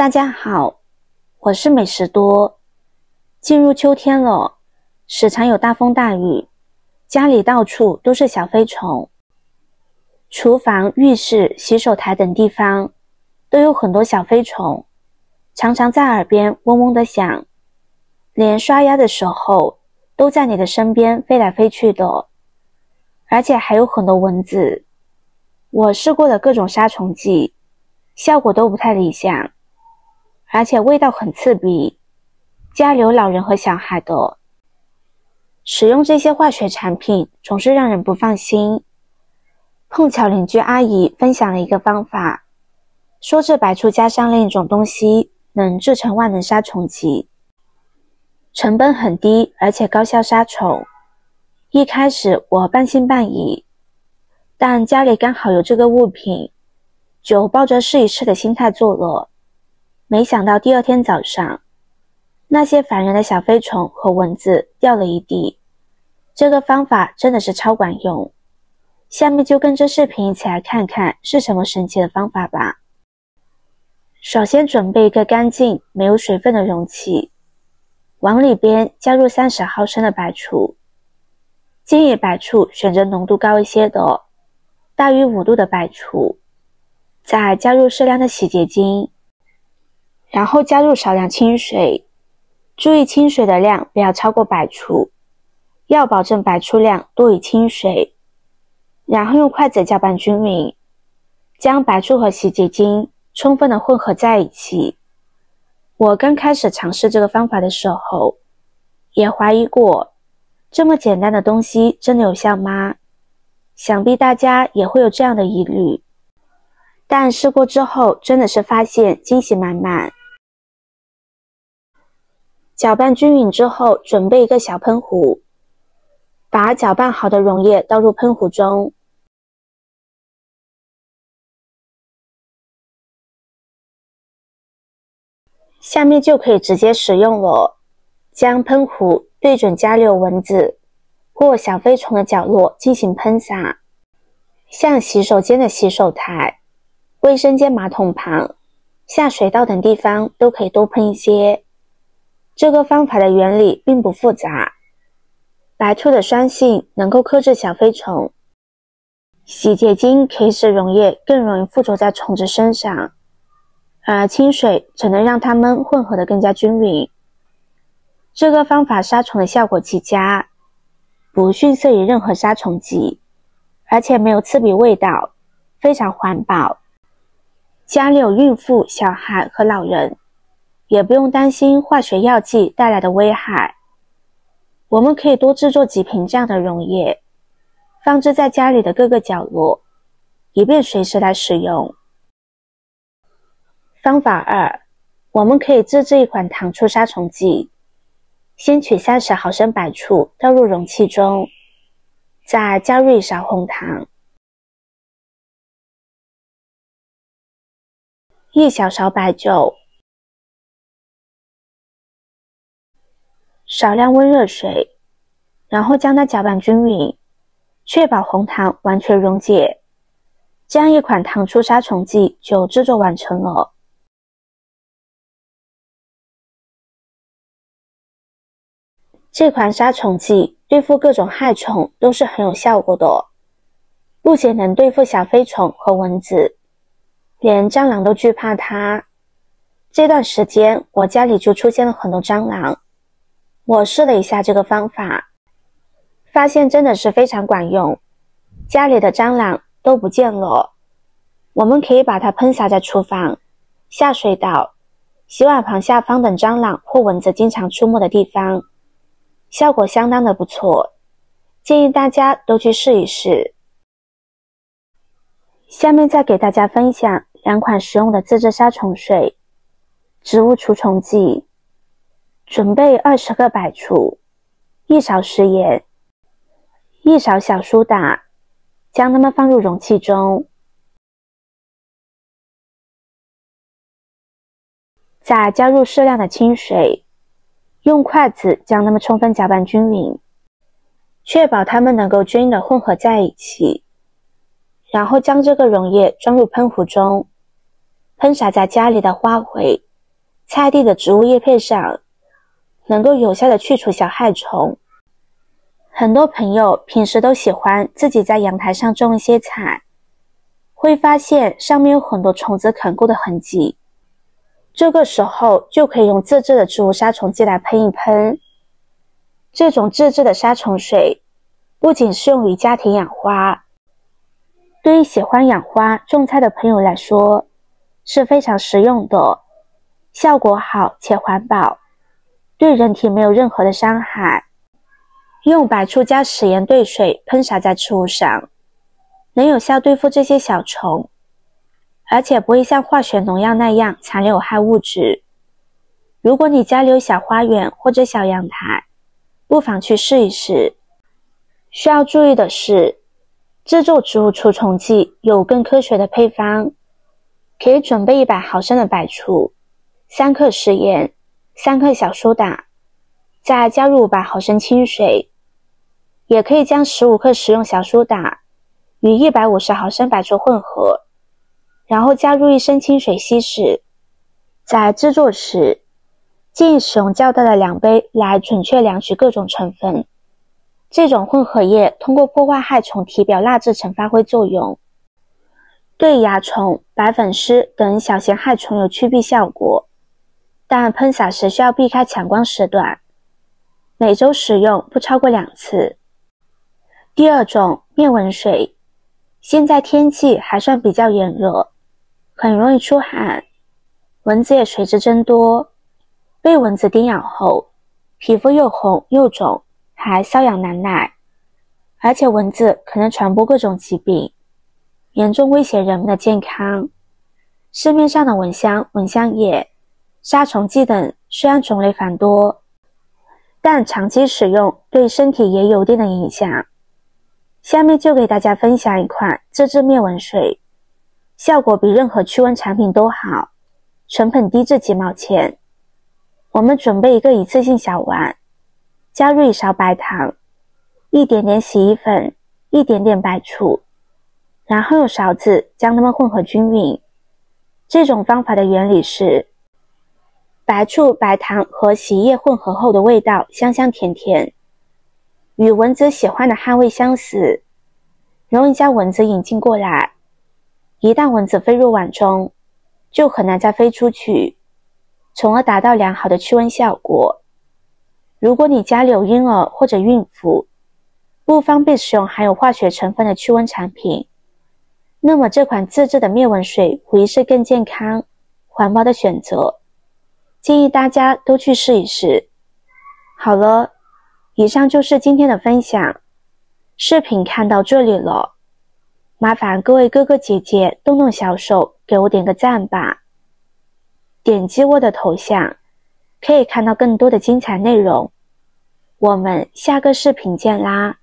大家好，我是美食多。进入秋天了，时常有大风大雨，家里到处都是小飞虫。厨房、浴室、洗手台等地方都有很多小飞虫，常常在耳边嗡嗡地响，连刷牙的时候都在你的身边飞来飞去的，而且还有很多蚊子。我试过了各种杀虫剂，效果都不太理想，而且味道很刺鼻，家里有老人和小孩的，使用这些化学产品总是让人不放心。碰巧邻居阿姨分享了一个方法，说这白醋加上另一种东西能制成万能杀虫剂，成本很低，而且高效杀虫。一开始我半信半疑，但家里刚好有这个物品，就抱着试一试的心态做了。没想到第二天早上，那些烦人的小飞虫和蚊子掉了一地。这个方法真的是超管用。下面就跟着视频一起来看看是什么神奇的方法吧。首先准备一个干净没有水分的容器，往里边加入30毫升的白醋。建议白醋选择浓度高一些的，大于5度的白醋。再加入适量的洗洁精，然后加入少量清水，注意清水的量不要超过白醋，要保证白醋量多于清水。然后用筷子搅拌均匀，将白醋和洗洁精充分的混合在一起。我刚开始尝试这个方法的时候，也怀疑过，这么简单的东西真的有效吗？想必大家也会有这样的疑虑。但试过之后，真的是发现惊喜满满。搅拌均匀之后，准备一个小喷壶，把搅拌好的溶液倒入喷壶中。下面就可以直接使用了。将喷壶对准家里有蚊子或小飞虫的角落进行喷洒，像洗手间的洗手台、卫生间马桶旁、下水道等地方都可以多喷一些。这个方法的原理并不复杂，白醋的酸性能够克制小飞虫，洗洁精可以使溶液更容易附着在虫子身上，而清水只能让它们混合得更加均匀。这个方法杀虫的效果极佳，不逊色于任何杀虫剂，而且没有刺鼻味道，非常环保。家里有孕妇、小孩和老人，也不用担心化学药剂带来的危害。我们可以多制作几瓶这样的溶液，放置在家里的各个角落，以便随时来使用。方法2，我们可以自制一款糖醋杀虫剂。先取30毫升白醋倒入容器中，再加入1勺红糖、1小勺白酒、少量温热水，然后将它搅拌均匀，确保红糖完全溶解。这样一款糖醋杀虫剂就制作完成了。这款杀虫剂对付各种害虫都是很有效果的，不仅能对付小飞虫和蚊子，连蟑螂都惧怕它。这段时间我家里就出现了很多蟑螂，我试了一下这个方法，发现真的是非常管用，家里的蟑螂都不见了。我们可以把它喷洒在厨房、下水道、洗碗盘下方等蟑螂或蚊子经常出没的地方，效果相当的不错，建议大家都去试一试。下面再给大家分享2款实用的自制杀虫水。植物除虫剂，准备20克白醋、1勺食盐、1勺小苏打，将它们放入容器中，再加入适量的清水，用筷子将它们充分搅拌均匀，确保它们能够均匀的混合在一起。然后将这个溶液装入喷壶中，喷洒在家里的花卉、菜地的植物叶片上，能够有效的去除小害虫。很多朋友平时都喜欢自己在阳台上种一些菜，会发现上面有很多虫子啃过的痕迹。这个时候就可以用自制的植物杀虫剂来喷一喷。这种自制的杀虫水不仅适用于家庭养花，对于喜欢养花种菜的朋友来说是非常实用的，效果好且环保，对人体没有任何的伤害。用白醋加食盐兑水喷洒在植物上，能有效对付这些小虫，而且不会像化学农药那样残留有害物质。如果你家里有小花园或者小阳台，不妨去试一试。需要注意的是，制作植物除虫剂有更科学的配方，可以准备100毫升的白醋，3克食盐，3克小苏打，再加入500毫升清水。也可以将15克食用小苏打与150毫升白醋混合，然后加入1升清水稀释。在制作时，建议使用较大的量杯来准确量取各种成分。这种混合液通过破坏害虫体表蜡制层发挥作用，对蚜虫、白粉虱等小型害虫有驱避效果，但喷洒时需要避开强光时段，每周使用不超过2次。第二种，灭蚊水。现在天气还算比较炎热，很容易出汗，蚊子也随之增多。被蚊子叮咬后，皮肤又红又肿，还瘙痒难耐，而且蚊子可能传播各种疾病，严重威胁人们的健康。市面上的蚊香、蚊香液、杀虫剂等虽然种类繁多，但长期使用对身体也有一定的影响。下面就给大家分享一款自制灭蚊水，效果比任何驱蚊产品都好，成本低至几毛钱。我们准备一个一次性小碗，加入1勺白糖，一点点洗衣粉，一点点白醋，然后用勺子将它们混合均匀。这种方法的原理是，白醋、白糖和洗衣液混合后的味道香香甜甜，与蚊子喜欢的汗味相似，容易将蚊子引进过来。一旦蚊子飞入碗中，就很难再飞出去，从而达到良好的驱蚊效果。如果你家里有婴儿或者孕妇，不方便使用含有化学成分的驱蚊产品，那么这款自制的灭蚊水无疑是更健康、环保的选择，建议大家都去试一试。好了，以上就是今天的分享，视频看到这里了，麻烦各位哥哥姐姐动动小手给我点个赞吧。点击我的头像，可以看到更多的精彩内容。我们下个视频见啦！